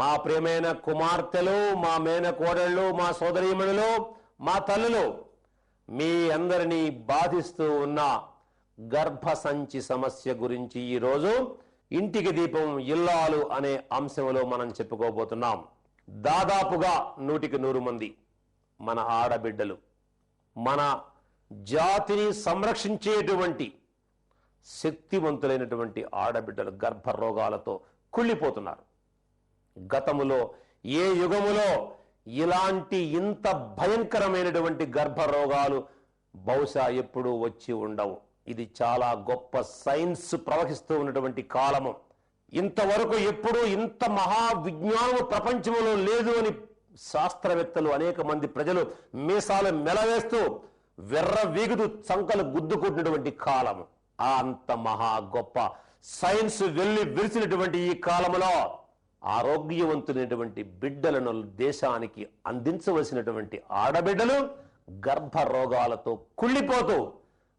మా ప్రియమైన కుమార్తెలు, మా మేనకోడళ్ళు, మా సోదరీమణులు, మా తల్లులు, మీ అందరినీ బాధిస్తూ ఉన్న గర్భసంచి సమస్య గురించి ఈరోజు ఇంటికి దీపం ఇల్లాలు అనే అంశంలో మనం చెప్పుకోబోతున్నాం. దాదాపుగా 100కి 100 మంది మన ఆడబిడ్డలు మన జాతిని సంరక్షించేటువంటి శక్తివంతులైనటువంటి ఆడబిడ్డలు గర్భ రోగాలతో కుళ్ళిపోతున్నారు. గతములో ఏ యుగములో ఇలాంటి ఇంత భయంకరమైనటువంటి గర్భ రోగాలు బహుశా ఎప్పుడూ వచ్చి ఉండవు. ఇది చాలా గొప్ప సైన్స్ ప్రవహిస్తూ ఉన్నటువంటి కాలము. ఇంతవరకు ఎప్పుడూ ఇంత మహా విజ్ఞానము ప్రపంచంలో లేదు అని శాస్త్రవేత్తలు, అనేక మంది ప్రజలు మీసాలు మెలవేస్తూ వెర్ర వీగుతూ చంకలు గుద్దుకుంటున్నటువంటి కాలము. అంత మహా గొప్ప సైన్స్ వెళ్ళి విరిచినటువంటి ఈ కాలంలో ఆరోగ్యవంతులైనటువంటి బిడ్డలను దేశానికి అందించవలసినటువంటి ఆడబిడ్డలు గర్భ రోగాలతో కుళ్ళిపోతూ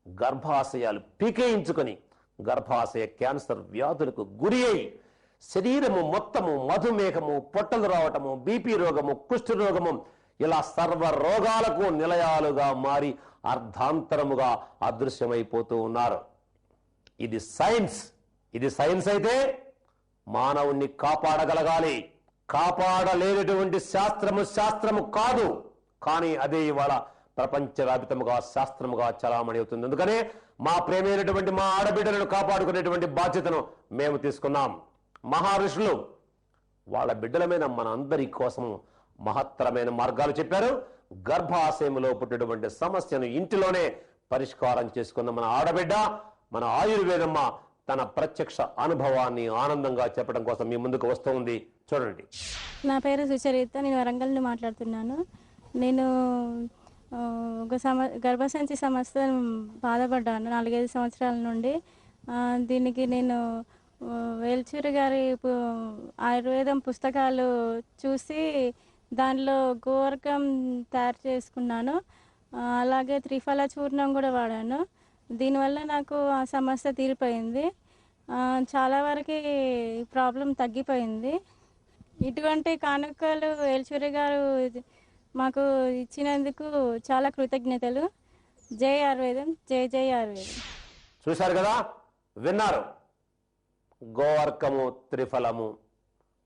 గర్భాశయాలు పీకేయించుకొని గర్భాశయ క్యాన్సర్ వ్యాధులకు గురి అయి శరీరము మొత్తము మధుమేహము, పొట్టలు రావటము, బీపీ రోగము, కుష్ఠ రోగము, ఇలా సర్వ రోగాలకు నిలయాలుగా మారి అర్ధాంతరముగా అదృశ్యమైపోతూ ఉన్నారు. ఇది సైన్స్. ఇది సైన్స్ అయితే మానవుణ్ణి కాపాడగలగాలి. కాపాడలేనటువంటి శాస్త్రము కాదు. కానీ అదే ఇవాళ ప్రపంచవ్యాప్తముగా శాస్త్రముగా చలామణి అవుతుంది. అందుకనే మా ప్రేమైనటువంటి మా ఆడబిడ్డలను కాపాడుకునేటువంటి బాధ్యతను మేము తీసుకున్నాం. మహర్షులు వాళ్ళ బిడ్డలమైన మన అందరి కోసము మహత్తరమైన మార్గాలు చెప్పారు. గర్భాశయంలో పుట్టినటువంటి సమస్యను ఇంటిలోనే పరిష్కారం చేసుకున్న మన ఆడబిడ్డ, మన ఆయుర్వేదమ్మ తన ప్రత్యక్ష అనుభవాన్ని ఆనందంగా చెప్పడం కోసం మీ ముందుకు వస్తూ ఉంది. చూడండి. నా పేరు సుచరిత. నేను వరంగల్ నుండి మాట్లాడుతున్నాను. నేను గర్భసంచి సమస్య బాధపడ్డాను 4-5 సంవత్సరాల నుండి. దీనికి నేను వేల్చూరి గారి ఆయుర్వేదం పుస్తకాలు చూసి దానిలో గోవర్గం తయారు చేసుకున్నాను. అలాగే త్రిఫల చూర్ణం కూడా వాడాను. దీనివల్ల నాకు ఆ సమస్య తీరిపోయింది. చాలా వరకు ప్రాబ్లం తగ్గిపోయింది. ఇటువంటి కానుకలు వేల్చూరి గారు మాకు ఇచ్చినందుకు చాలా కృతజ్ఞతలు. జై ఆయుర్వేదం, జై జై ఆయుర్వేదం. చూశారు కదా, విన్నారు. గోవర్కము, త్రిఫలము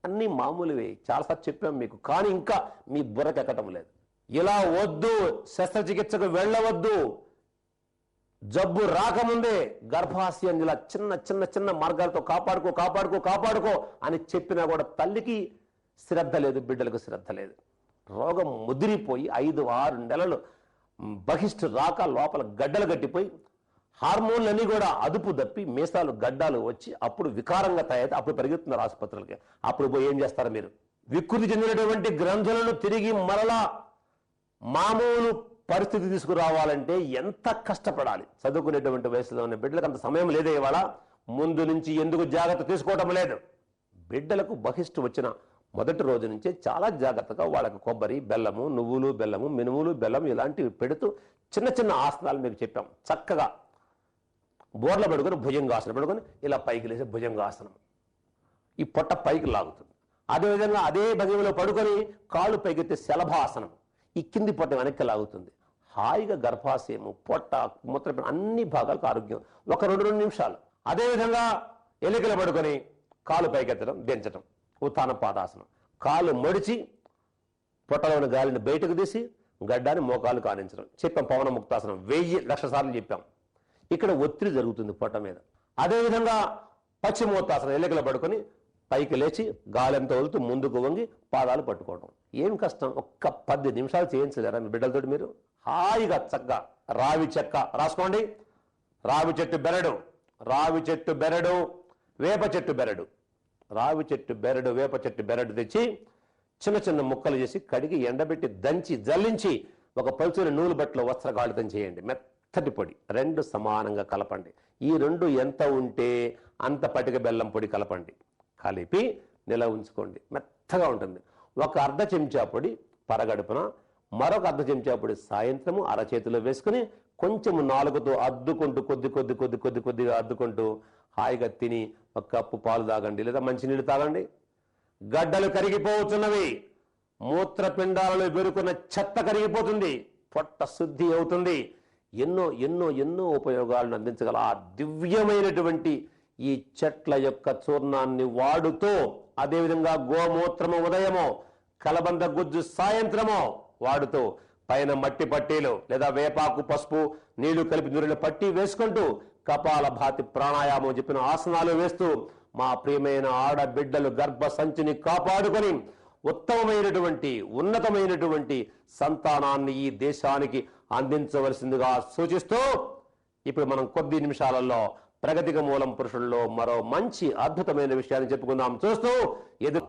అన్ని మామూలువే, చాలాసార్లు చెప్పాం మీకు. కానీ ఇంకా మీ బుర్రకెక్కటం లేదు. ఇలా వద్దు, శస్త్రచికిత్సకు వెళ్ళవద్దు, జబ్బు రాకముందే గర్భాశయాన్ని ఇలా చిన్న చిన్న చిన్న మార్గాలతో కాపాడుకో అని చెప్పినా కూడా తల్లికి శ్రద్ధ లేదు, బిడ్డలకు శ్రద్ధ లేదు. రోగం ముదిరిపోయి 5-6 నెలలు బహిష్టు రాక లోపల గడ్డలు గట్టిపోయి హార్మోన్లన్నీ కూడా అదుపు తప్పి మీసాలు గడ్డాలు వచ్చి అప్పుడు వికారంగా తయారైతే అప్పుడు పరిగెత్తున్నారు ఆసుపత్రులకి. అప్పుడు పోయి ఏం చేస్తారు మీరు? వికృతి చెందినటువంటి గ్రంథులను తిరిగి మరలా మామూలు పరిస్థితి తీసుకురావాలంటే ఎంత కష్టపడాలి. చదువుకునేటువంటి వయసులో ఉన్న బిడ్డలకు అంత సమయం లేదే. ఇవాళ ముందు నుంచి ఎందుకు జాగ్రత్త తీసుకోవటం లేదు? బిడ్డలకు బహిష్టు వచ్చిన మొదటి రోజు నుంచే చాలా జాగ్రత్తగా వాళ్ళకి కొబ్బరి, బెల్లము, నువ్వులు బెల్లము, మినుములు బెల్లం ఇలాంటివి పెడుతూ చిన్న చిన్న ఆసనాలు మీకు చెప్పాం. చక్కగా బోర్ల పడుకొని భుజంగాసనం పడుకొని ఇలా పైకి లేసి భుజంగాసనం, ఈ పొట్ట పైకి లాగుతుంది. అదేవిధంగా అదే భంగిమలో పడుకొని కాళ్ళు పైకెత్తే శలభాసనం, ఈ కింది పొట్ట వెనక్కి లాగుతుంది. హాయిగా గర్భాశయము, పొట్ట, మూత్రపిండం అన్ని భాగాలకు ఆరోగ్యం. ఒక 2 నిమిషాలు. అదేవిధంగా ఎలికలు పడుకొని కాలు పైకెత్తడం, దించడం, ఉత్తాన పాదాసనం. కాలు మడిచి పొట్టలోని గాలిని బయటకు తీసి గడ్డాన్ని మోకాలు కానించడం చెప్పాం. పవన ముక్తాసనం 1000 సార్లు చెప్పాం. ఇక్కడ ఒత్తిడి జరుగుతుంది పొట్ట మీద. అదేవిధంగా పశ్చిమోత్తాసనం, ఎలికలు పడుకొని పైకి లేచి గాలింత వదులుతూ ముందుకు వంగి పాదాలు పట్టుకోవడం. ఏం కష్టం? ఒక్క 10 నిమిషాలు చేయించలేరా మీ బిడ్డలతోటి మీరు? హాయిగా చక్కగా రావి చెక్క రాసుకోండి. రావి చెట్టు బెరడు, రావి చెట్టు బెరడు, వేప చెట్టు బెరడు, రావి చెట్టు బెరడు, వేప చెట్టు బెరడు తెచ్చి చిన్న చిన్న ముక్కలు చేసి కడిగి ఎండబెట్టి దంచి జల్లించి ఒక పలుచని నూలు బట్టలో వస్త్రగాళితం చేయండి. మెత్తటి పొడి 2 సమానంగా కలపండి. ఈ 2 ఎంత ఉంటే అంత పటిక బెల్లం పొడి కలపండి. కలిపి నిలవ ఉంచుకోండి. మెత్తగా ఉంటుంది. ఒక అర్ధ చెంచా పొడి పరగడుపున, మరొక అర్ధ చెంచా పొడి సాయంత్రము అరచేతిలో వేసుకుని కొంచెము నాలుగుతో అద్దుకుంటూ కొద్దిగా అద్దుకుంటూ హాయిగా తిని 1 కప్పు పాలు తాగండి, లేదా మంచినీళ్ళు తాగండి. గడ్డలు కరిగిపోతున్నవి, మూత్రపిండాలలో పెరుకున్న చెత్త కరిగిపోతుంది, పొట్ట శుద్ధి అవుతుంది. ఎన్నో ఎన్నో ఎన్నో ఉపయోగాలను అందించగల ఆ దివ్యమైనటువంటి ఈ చెట్ల యొక్క చూర్ణాన్ని వాడుతూ, అదేవిధంగా గోమూత్రము ఉదయమో, కలబంద గుజ్జు సాయంత్రమో వాడుతూ, పైన మట్టి పట్టీలు లేదా వేపాకు పసుపు నీళ్లు కలిపి నూనెలో పట్టి వేసుకుంటూ, కపాల భాతి ప్రాణాయామం చెప్పిన ఆసనాలు వేస్తూ మా ప్రియమైన ఆడబిడ్డలు గర్భ సంచిని కాపాడుకొని ఉత్తమమైనటువంటి ఉన్నతమైనటువంటి సంతానాన్ని ఈ దేశానికి అందించవలసిందిగా సూచిస్తూ, ఇప్పుడు మనం కొద్ది నిమిషాలలో ప్రగతికి మూలం పురుషుల్లో మరో మంచి అద్భుతమైన విషయాన్ని చెప్పుకుందాం. చూస్తూ ఎదురు